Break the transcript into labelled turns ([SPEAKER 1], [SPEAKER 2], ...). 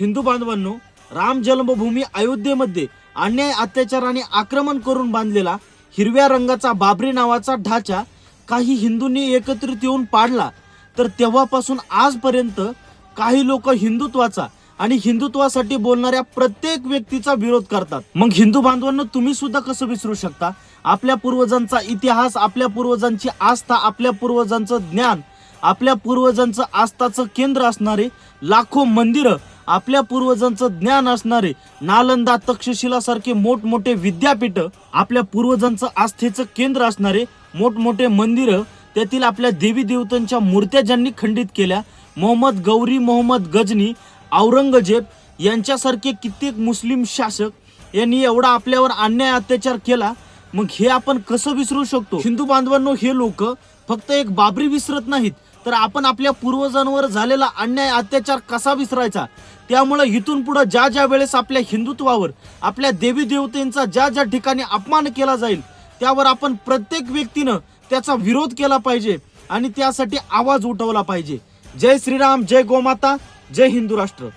[SPEAKER 1] हिंदू बांधवांनो, राम जन्मभूमी अयोध्येमध्ये अन्याय, अत्याचार आणि आक्रमण करून बांधलेला हिरव्या रंगाचा बाबरी नावाचा ढाचा काही हिंदूंनी एकत्रित येऊन पाडला, तर तेव्हापासून आजपर्यंत काही लोक हिंदुत्वाचा आणि हिंदुत्वासाठी बोलणाऱ्या प्रत्येक व्यक्तीचा विरोध करतात। मग हिंदू बांधवांनो, तुम्ही सुद्धा कसं विसरू शकता आपल्या पूर्वजांचा इतिहास, आपल्या पूर्वजांची आस्था, आपल्या पूर्वजांचं ज्ञान, आपल्या पूर्वजांचं आस्थाचं केंद्र असणारे लाखो मंदिरं, आपल्या पूर्वजांचं ज्ञान असणारे नालंदा, तक्षशिला सारखे मोठमोठे विद्यापीठ, आपल्या पूर्वजांचं आस्थेचं केंद्र असणारे मोठमोठे मंदिरं, त्यातील आपल्या देवी देवतांच्या मूर्त्या ज्यांनी खंडित केल्या, मोहम्मद गौरी, मोहम्मद गजनी, औरंगजेब यांच्यासारखे कित्येक मुस्लिम शासक यांनी एवढा आपल्यावर अन्याय अत्याचार केला, मग हे आपण कसं विसरू शकतो? हिंदू बांधवांनो, हे लोक फक्त एक बाबरी विसरत नाहीत, तर आपण आपल्या पूर्वजांवर झालेला अन्याय अत्याचार कसा विसरायचा? त्यामुळे इथून पुढे ज्या ज्या वेळेस आपल्या हिंदुत्वावर, आपल्या देवी देवतेंचा ज्या ज्या ठिकाणी अपमान केला जाईल, त्यावर आपण प्रत्येक व्यक्तीनं त्याचा विरोध केला पाहिजे आणि त्यासाठी आवाज उठवला पाहिजे। जय श्रीराम, जय गोमाता, जय हिंदू राष्ट्र।